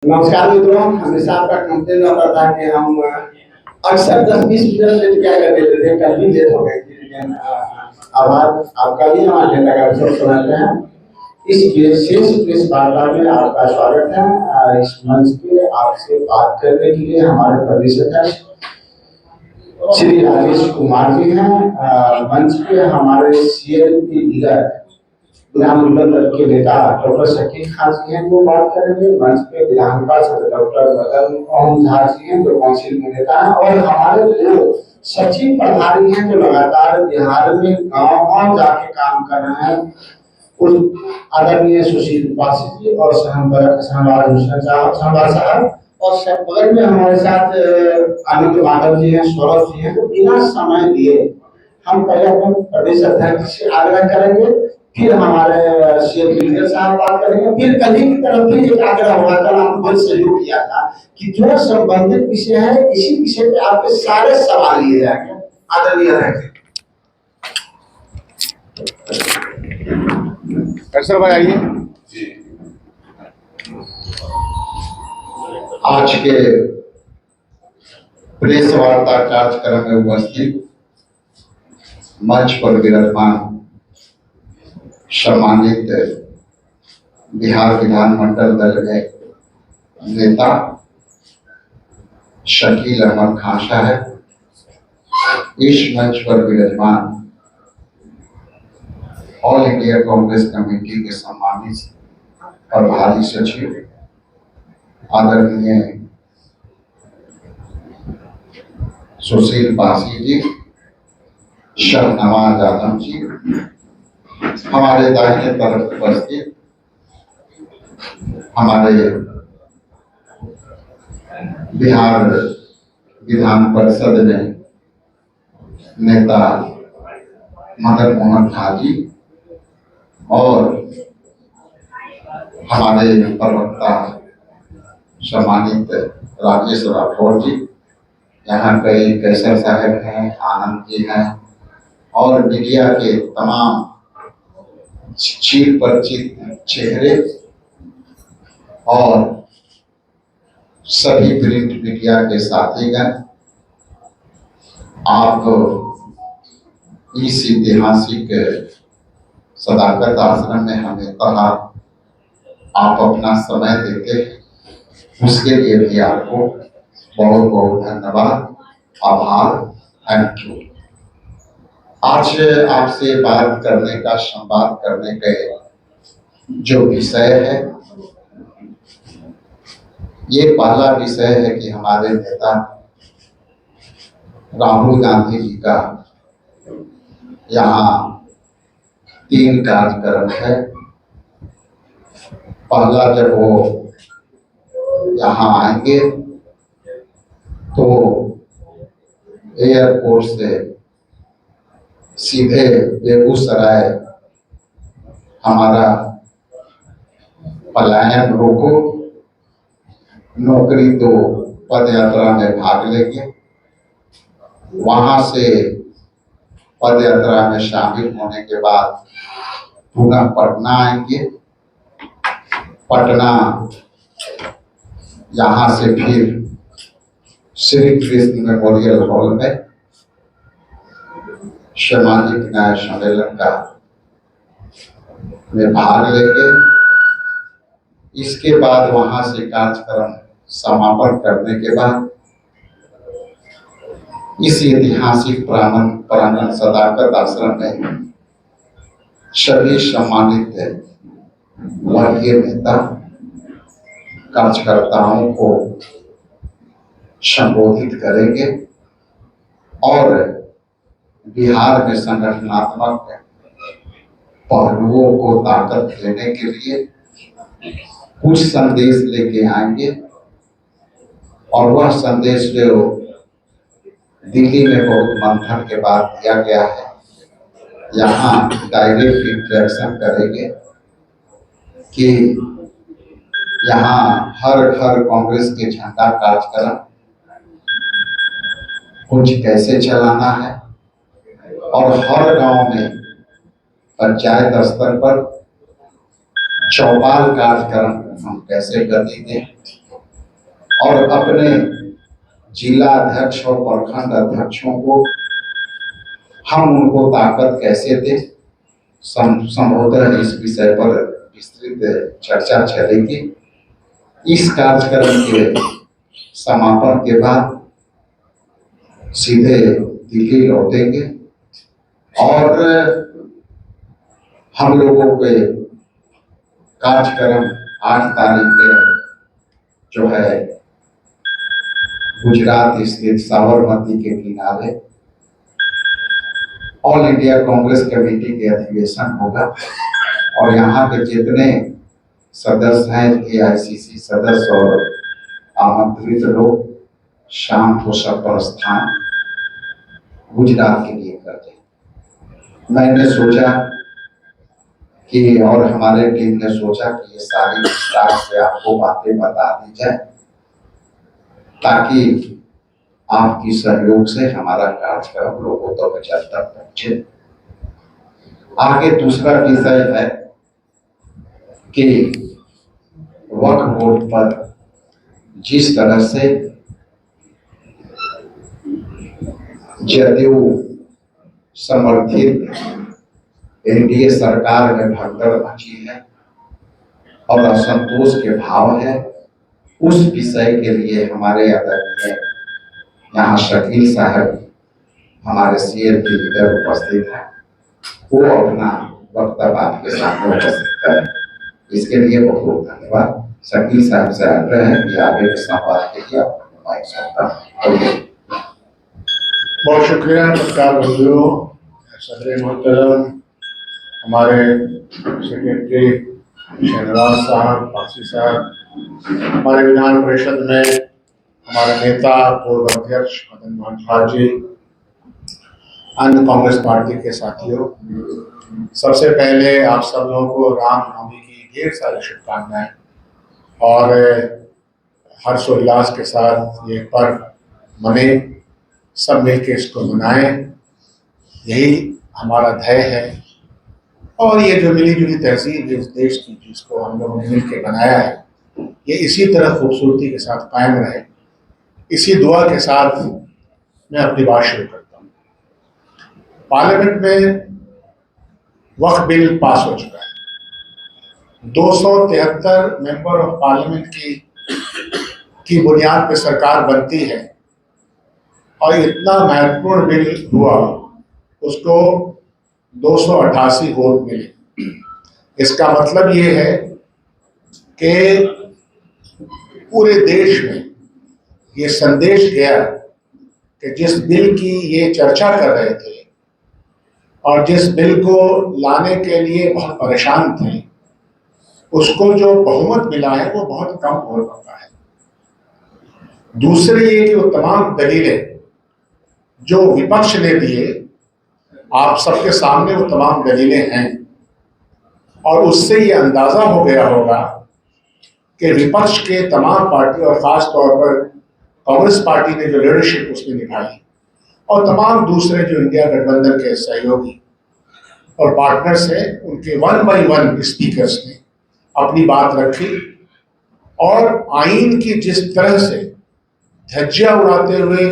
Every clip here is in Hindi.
नमस्कार मित्रों, हमेशा आपका कंप्लेन होता था कि हम अक्सर 10-20 मिनट लेट क्या कर देते थे, कल भी लेट हो गए थे, लेकिन आभार आपका भी हम अजेंडा का अवसर सुनाते हैं। इस विशेष प्रेस वार्ता में आपका स्वागत है। इस मंच पे आपसे बात करने के लिए हमारे प्रदेश अध्यक्ष श्री राजेश कुमार जी हैं। मंच पे हमारे सीएल की लीडर विधानमंडल दल के नेता डॉक्टर शकील खान जी हैं जो बात करेंगे। मंच पे विधान पार्षद डॉक्टर मदन मोहन झा जी हैं जो काउंसिल में नेता हैं, और हमारे दो सचिव प्रभारी हैं जो लगातार बिहार में गांव-गांव जाके काम कर रहे हैं। उस आदरणीय सुशील उपासी जी और शहनवाज हुसैन साहब, और बगल में हमारे साथ आनंद माधव जी हैं, सौरभ जी हैं। तो बिना समय लिए हम पहले अपने प्रदेश अध्यक्ष से आग्रह करेंगे, फिर हमारे सीएम लीडर साहब बात करेंगे, फिर कभी की तरफ भी एक आग्रह हुआ, कल आपको सहयोग किया था कि जो संबंधित विषय है इसी विषय पे आपके सारे सवाल लिए जाएंगे। आदरणीय अध्यक्ष कैसे भाई आइए। आज के प्रेस वार्ता कार्यक्रम में उपस्थित मंच पर विराजमान सम्मानित बिहार विधानमंडल दल के नेता शकील अहमद खान साहब, इस मंच पर विराजमान ऑल इंडिया कांग्रेस कमेटी के सम्मानित प्रभारी सचिव आदरणीय सुशील पासी जी, शहनवाज आदम जी, हमारे दाहिने तरफ उपस्थित हमारे बिहार विधान परिषद में नेता मदन मोहन झा जी, और हमारे प्रवक्ता सम्मानित राजेश राठौर जी, यहाँ कई कैसर साहब हैं, आनंद जी हैं, और मीडिया के तमाम चिर परिचित चेहरे और सभी प्रिंट मीडिया के साथीगण, आप इस ऐतिहासिक सदाकत आश्रम में हमें कहा आप अपना समय देते हैं, उसके लिए भी आपको बहुत बहुत धन्यवाद, आभार, थैंक यू। आज आपसे बात करने का, संवाद करने का जो विषय है, ये पहला विषय है कि हमारे नेता राहुल गांधी जी का यहाँ 3 कार्यक्रम है। पहला, जब वो यहाँ आएंगे तो एयरपोर्ट से सीधे बेगूसराय हमारा पलायन रोको नौकरी तो पद यात्रा में भाग लेंगे, वहां से पद यात्रा में शामिल होने के बाद पुनः पटना आएंगे। पटना यहाँ से फिर श्री कृष्ण मेमोरियल हॉल में सामाजिक न्याय सम्मेलन का में भाग लेंगे। इसके बाद वहां से कार्यक्रम समापन करने के बाद इस ऐतिहासिक प्रांगण सदाकत आश्रम में सभी सम्मानित वर्गीय नेता कार्यकर्ताओं को संबोधित करेंगे और बिहार में संगठनात्मक पहलुओं को ताकत देने के लिए कुछ संदेश लेके आएंगे। और वह संदेश जो दिल्ली में बहुत मंथन के बाद दिया गया है, यहाँ डायरेक्ट इंटरेक्शन करेंगे कि यहाँ हर घर कांग्रेस के झंडा कार्यक्रम कुछ कैसे चलाना है, और हर गांव में पंचायत स्तर पर चौपाल कार्यक्रम हम कैसे गति दें, और अपने जिला अध्यक्ष और प्रखंड अध्यक्षों को हम उनको ताकत कैसे दें, संभवतः इस विषय पर विस्तृत चर्चा चलेगी। इस कार्यक्रम के समापन के बाद सीधे दिल्ली लौटेंगे और हम लोगों के कार्यक्रम 8 तारीख के जो है गुजरात स्थित साबरमती के किनारे ऑल इंडिया कांग्रेस कमेटी के अधिवेशन होगा और यहाँ के जितने सदस्य हैं, AICC सदस्य और आमंत्रित लोग शाम को सब प्रस्थान गुजरात के लिए करते हैं। मैंने सोचा कि और हमारे टीम ने सोचा कि ये सारी विस्तार से आपको बातें बता दी जाए ताकि आपकी सहयोग से हमारा कार्यक्रम लोगों तक जल तक पहुंचे। आगे दूसरा विषय है कि वक्फ बोर्ड पर जिस तरह से जदयू समर्थित NDA सरकार में भगदड़ मची है और असंतोष के भाव है, उस विषय के लिए हमारे आदरणीय यहाँ शकील साहब हमारे CLP लीडर उपस्थित है, वो अपना वक्तव्य आपके सामने उपस्थित करें। इसके लिए बहुत बहुत धन्यवाद। शकील साहब से आग्रह है कि आगे के संवाद के लिए माइक सौंपता। बहुत शुक्रिया पत्रकार बंधुओं, सदर मोहतरम, हमारे सेक्रेटरी शहनवाज साहब, पासी साहब, हमारे विधान परिषद में हमारे नेता पूर्व अध्यक्ष मदन मोहन झा जी, अन्य कांग्रेस पार्टी के साथियों, सबसे पहले आप सब लोगों को रामनवमी की ढेर सारी शुभकामनाएं और हर्षोल्लास के साथ ये पर्व मने, सब मिलकर इसको मनाएं, यही हमारा ध्येय है। और ये जो मिली जुली तहसील इस देश की, जिसको हम लोगों ने मिलकर बनाया है, ये इसी तरह खूबसूरती के साथ कायम रहे, इसी दुआ के साथ मैं अपनी बात शुरू करता हूँ। पार्लियामेंट में वक्फ बिल पास हो चुका है। 273 मेंबर ऑफ पार्लियामेंट की बुनियाद पर सरकार बनती है और इतना महत्वपूर्ण बिल हुआ, उसको 288 वोट मिले। इसका मतलब ये है कि पूरे देश में ये संदेश गया कि जिस बिल की ये चर्चा कर रहे थे और जिस बिल को लाने के लिए बहुत परेशान थे, उसको जो बहुमत मिला है वो बहुत कम हो रहा है। दूसरे ये कि वो तमाम दलीलें जो विपक्ष ने दिए, आप सबके सामने वो तमाम दलीलें हैं और उससे ये अंदाजा हो गया होगा कि विपक्ष के तमाम पार्टी और खास तौर पर कांग्रेस पार्टी ने जो लीडरशिप उसमें निभाई और तमाम दूसरे जो इंडिया गठबंधन के सहयोगी और पार्टनर्स हैं, उनके 1 by 1 स्पीकर्स ने अपनी बात रखी और आईन की जिस तरह से धज्जियां उड़ाते हुए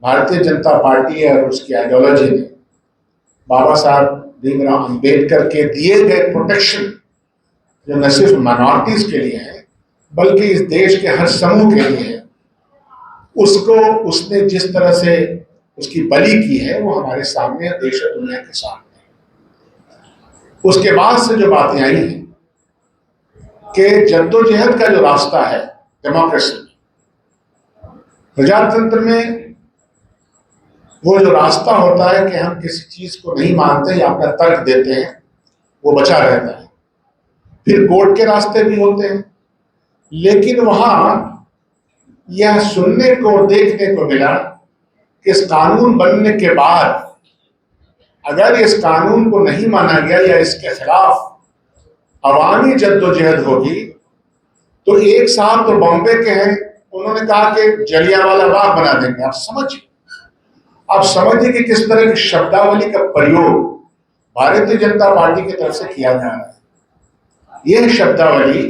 भारतीय जनता पार्टी और उसकी आइडियोलॉजी ने बाबा साहब भीमराव अंबेडकर के दिए गए प्रोटेक्शन, जो न सिर्फ माइनॉरिटीज के लिए है बल्कि इस देश के हर समूह के लिए है, उसको उसने जिस तरह से उसकी बलि की है वो हमारे सामने देश और दुनिया के सामने। उसके बाद से जो बातें आई हैं कि जद्दोजहद का जो रास्ता है डेमोक्रेसी में, प्रजातंत्र में, वो जो रास्ता होता है कि हम किसी चीज को नहीं मानते या अपना तर्क देते हैं, वो बचा रहता है। फिर कोर्ट के रास्ते भी होते हैं, लेकिन वहां यह सुनने को देखने को मिला कि इस कानून बनने के बाद अगर इस कानून को नहीं माना गया या इसके खिलाफ अवामी जद्दोजहद होगी, तो एक साहब तो बॉम्बे के हैं, उन्होंने कहा कि जलियांवाला बाग बना देंगे। आप समझिए कि किस तरह की शब्दावली का प्रयोग भारतीय जनता पार्टी की तरफ से किया जा रहा है। यह शब्दावली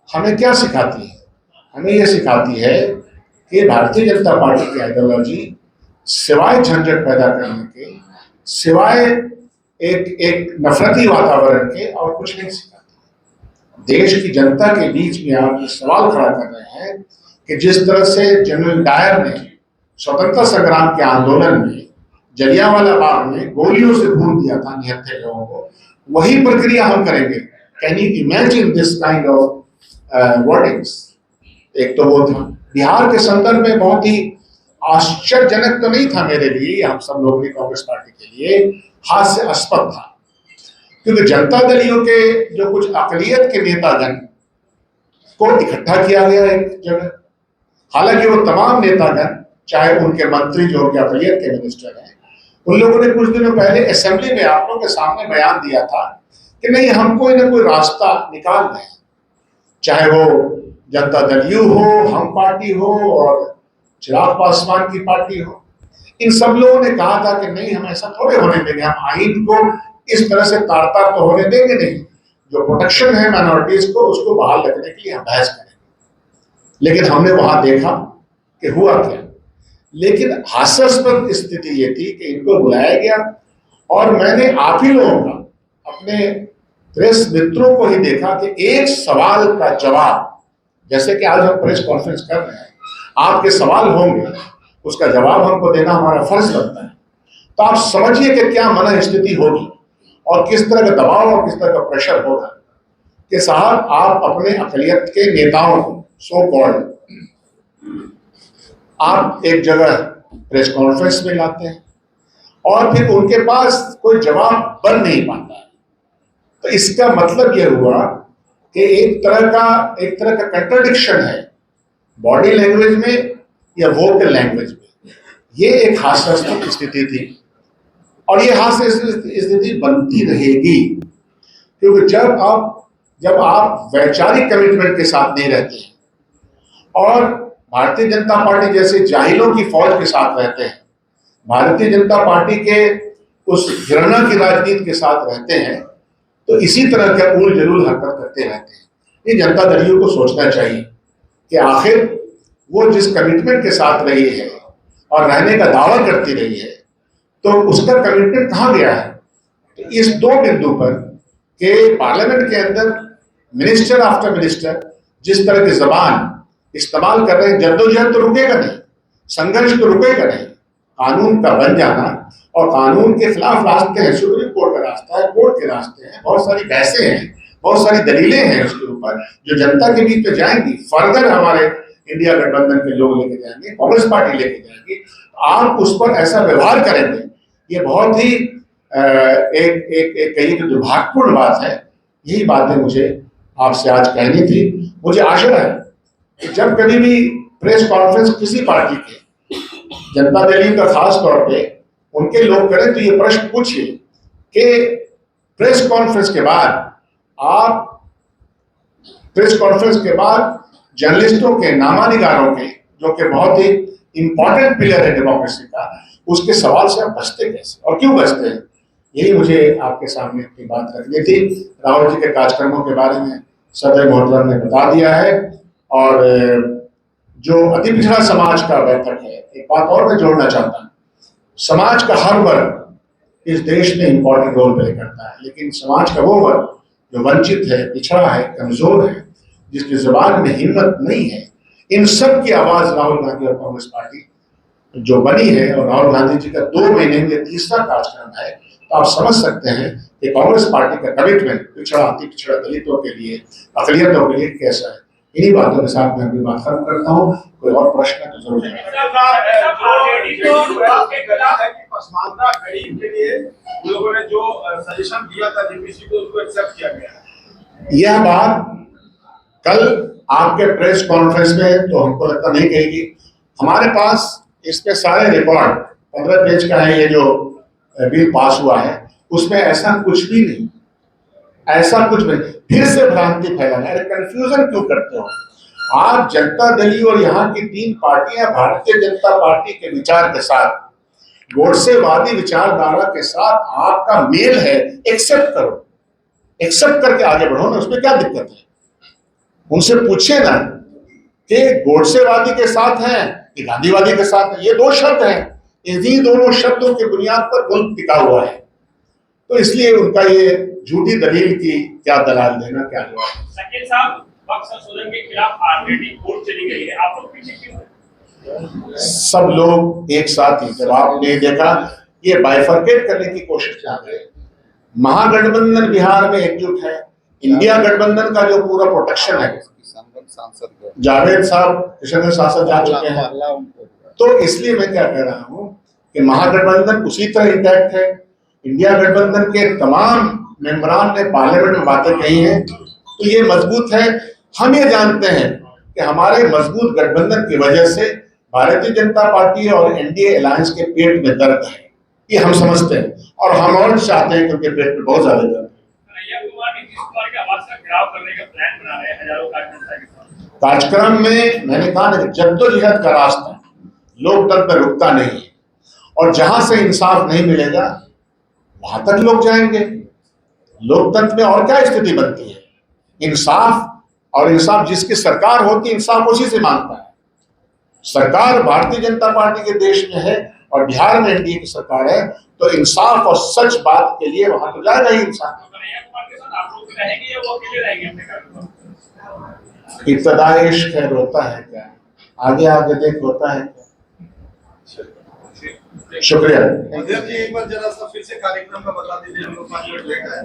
हमें क्या सिखाती है? हमें ये सिखाती है कि भारतीय जनता पार्टी की आइडियोलॉजी सिवाय झंझट पैदा करने के, सिवाय एक नफरती वातावरण के और कुछ नहीं सिखाती। देश की जनता के बीच में आप ये सवाल खड़ा कर रहे हैं कि जिस तरह से जनरल डायर ने स्वतंत्रता संग्राम के आंदोलन में जलियांवाला बाग में गोलियों से भून दिया था निहत्थे लोगों को, वही प्रक्रिया हम करेंगे। Can you imagine this kind of wordings? एक तो वो था बिहार के संदर्भ में बहुत ही आश्चर्यजनक तो नहीं था मेरे लिए, हम सब लोग कांग्रेस पार्टी के लिए हास्यास्पद था, क्योंकि जनता दलियों के जो कुछ अकलियत के नेतागण को इकट्ठा किया गया एक जगह। हालांकि वो तमाम नेतागण, चाहे उनके मंत्री जो उनके अकलियत के मिनिस्टर हैं, उन लोगों ने कुछ दिनों पहले असेंबली में आप लोगों के सामने बयान दिया था कि नहीं, हम कोई ना कोई रास्ता निकाल रहे हैं, चाहे वो जनता दल यू हो, हम पार्टी हो और चिराग पासवान की पार्टी हो। इन सब लोगों ने कहा था कि नहीं, हम ऐसा थोड़े होने देंगे, हम आइन को इस तरह से तार-तार तो होने देंगे नहीं, जो प्रोटेक्शन है माइनॉरिटीज को उसको बहाल रखने के लिए हम बहस करेंगे। लेकिन हमने वहां देखा कि हुआ क्या। लेकिन हास्यास्पद स्थिति ये थी कि इनको बुलाया गया और मैंने आप ही लोगों का, अपने प्रेस मित्रों को ही देखा कि एक सवाल का जवाब, जैसे कि आज हम प्रेस कॉन्फ्रेंस कर रहे हैं, आपके सवाल होंगे, उसका जवाब हमको देना हमारा फर्ज बनता है। तो आप समझिए कि क्या मन स्थिति होगी और किस तरह का दबाव और किस तरह का प्रेशर होगा कि साहब आप अपने अकलियत के नेताओं को, सो कॉल्ड, आप एक जगह प्रेस कॉन्फ्रेंस में लाते हैं और फिर उनके पास कोई जवाब बन नहीं पाता है। तो इसका मतलब यह हुआ कि एक तरह का कंट्राडिक्शन है बॉडी लैंग्वेज में या वोकल लैंग्वेज में। ये एक हास्यास्पद स्थिति थी और ये हास्यास्पद स्थिति बनती रहेगी, क्योंकि जब आप वैचारिक कमिटमेंट के साथ नहीं रहते हैं और भारतीय जनता पार्टी जैसे जाहिलों की फौज के साथ रहते हैं, भारतीय जनता पार्टी के उस घृणा की राजनीति के साथ रहते हैं, तो इसी तरह का उल जलूल हरकत करते रहते हैं। ये जनता दलियों को सोचना चाहिए कि आखिर वो जिस कमिटमेंट के साथ रही है और रहने का दावा करती रही है, तो उसका कमिटमेंट कहाँ गया है। तो इस दो बिंदु पर कि पार्लियामेंट के अंदर मिनिस्टर आफ्टर मिनिस्टर जिस तरह की जबान इस्तेमाल कर रहे हैं, जद्दोजहद तो रुकेगा नहीं, संघर्ष तो रुकेगा नहीं। कानून का बन जाना और कानून के खिलाफ रास्ते हैं, सुप्रीम कोर्ट का रास्ता है, कोर्ट के रास्ते हैं, बहुत सारी बहसें हैं, बहुत सारी दलीलें हैं उसके ऊपर जो जनता के बीच में जाएंगी। फर्दर हमारे इंडिया गठबंधन के लोग लेके जाएंगे, कांग्रेस पार्टी लेके जाएंगी। आप उस पर ऐसा व्यवहार करेंगे, ये बहुत ही एक कहीं की दुर्भाग्यपूर्ण बात है। यही बातें मुझे आपसे आज कहनी थी। मुझे आशा है कि जब कभी भी प्रेस कॉन्फ्रेंस किसी पार्टी के, जनता दल का खास तौर पे उनके लोग करें, तो ये प्रश्न पूछिए कि प्रेस कॉन्फ्रेंस के बाद जर्नलिस्टों के, नामानिगारों के, जो कि बहुत ही इंपॉर्टेंट पिलर है डेमोक्रेसी का, उसके सवाल से आप बचते कैसे और क्यों बचते हैं। यही मुझे आपके सामने अपनी बात रखनी थी। राहुल जी के कार्यक्रमों के बारे में सदर मोहतरम ने बता दिया है और जो अति पिछड़ा समाज का बैठक है, एक बात और मैं जोड़ना चाहता हूँ। समाज का हर वर्ग इस देश में इंपॉर्टेंट रोल प्ले करता है, लेकिन समाज का वो वर्ग जो वंचित है, पिछड़ा है, कमजोर है, जिसकी जुबान में हिम्मत नहीं है, इन सब की आवाज राहुल गांधी और कांग्रेस पार्टी जो बनी है, और राहुल गांधी जी का 2 महीने में तीसरा कार्यक्रम है, तो आप समझ सकते हैं कि कांग्रेस पार्टी का कमिटमेंट पिछड़ा, अति पिछड़ा दलितों के लिए, अकलियतों के लिए कैसा है। इन्हीं बातों के साथ मैं अपनी बात खत्म करता हूँ। कोई और प्रश्न तो जरूर है। यह बात कल आपके प्रेस कॉन्फ्रेंस में तो हमको लगता नहीं कहेगी। हमारे पास इसके सारे रिकॉर्ड 15 पेज का है, ये जो बिल पास हुआ है उसमें ऐसा कुछ भी नहीं, ऐसा कुछ नहीं। फिर से भ्रांति फैलाना, अरे कंफ्यूजन क्यों करते हो आप। जनता दल और यहाँ की 3 पार्टियां भारतीय जनता पार्टी के विचार के साथ, गोडसेवादी विचारधारा के साथ आपका मेल है, एक्सेप्ट करो, एक्सेप्ट करके आगे बढ़ो ना, उसमें क्या दिक्कत है। उनसे पूछे ना कि गोडसेवादी के साथ हैं कि गांधीवादी के साथ हैं। ये दो शब्द हैं, इन्हीं दोनों शब्दों की बुनियाद पर मुल्क टिका हुआ है। तो इसलिए उनका ये झूठी दलील की क्या दलाल देना, क्या जवाब। शकील साहब, वक्त संशोधन के खिलाफ ऑलरेडी कोर्ट चली गई है, आप लोग पीछे क्यों हैं? सब लोग एक साथ ही, जब आपने देखा ये बाइफरकेट करने की कोशिश कर रहे हैं। महागठबंधन बिहार में एकजुट है, इंडिया गठबंधन का जो पूरा प्रोटेक्शन है, जावेद साहब किशनगंज सांसद जा चुके हैं, तो इसलिए मैं क्या कह रहा हूँ कि महागठबंधन उसी तरह इंटैक्ट है। इंडिया गठबंधन के तमाम मेंबरान ने पार्लियामेंट में बातें कही हैं, तो ये मजबूत है। हम ये जानते हैं कि हमारे मजबूत गठबंधन की वजह से भारतीय जनता पार्टी और एनडीए अलायंस के पेट में दर्द है, ये हम समझते हैं और हम और चाहते हैं, क्योंकि पेट में बहुत ज्यादा दर्द है। कन्हैया कुमार नीतीश कुमार के आवास का घेराव करने का प्लान बना रहे हैं हजारों कार्यकर्ता के साथ। कार्यक्रम में मैंने कहा ना कि जद्दोजहद का रास्ता लोकतंत्र में रुकता नहीं है, और जहां से इंसाफ नहीं मिलेगा वहां तक लोग जाएंगे। लोकतंत्र में और क्या स्थिति बनती है, इंसाफ, और इंसाफ जिसकी सरकार होती है इंसाफ उसी से मांगता है। सरकार भारतीय जनता पार्टी के देश में है और बिहार में एनडीए की सरकार है, तो इंसाफ और सच बात के लिए वहां तो जाएगा ही इंसान। कन्हैया कुमार के साथ आप लोग भी रहेंगे या वो अकेले रहेंगे अपने कार्यक्रम? इब्तदाई इश्क है, रोता है क्या, आगे आगे देख होता है क्या। शुक्रिया। अध्यक्ष जी, एक बार जरा सा फिर से कार्यक्रम का बता दीजिए, हम लोग 5 मिनट लेट आए।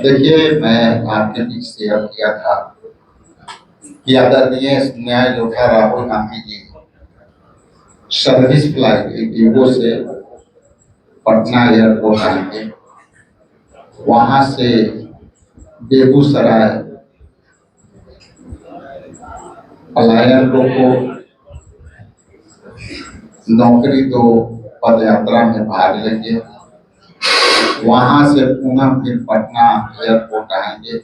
देखिए, मैं आपके बीच शेयर किया था कि आदरणीय न्याय योद्धा Rahul Gandhi ji service flight Indigo से पटना एयरपोर्ट आएंगे, वहां से बेगूसराय पलायन रोको नौकरी दो पद यात्रा में भाग लेंगे, वहां से पुनः फिर पटना एयरपोर्ट आएंगे।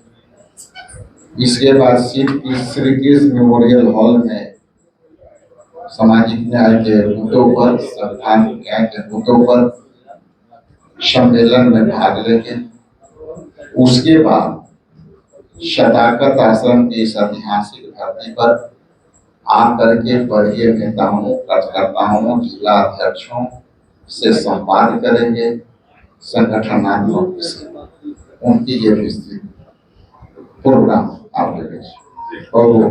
इसके बाद श्री कृष्ण मेमोरियल हॉल में सामाजिक न्याय के मुद्दों पर, संविधान न्याय के मुद्दों पर सम्मेलन में भाग लेंगे। उसके बाद शताकत आश्रम की इस ऐतिहासिक धरती पर आकर के वरीय नेताओं, कार्यकर्ताओं, जिला अध्यक्षों से संवाद करेंगे, संगठनात्मक उनकी ये विस्तृत प्रोग्राम आपके बीच और वो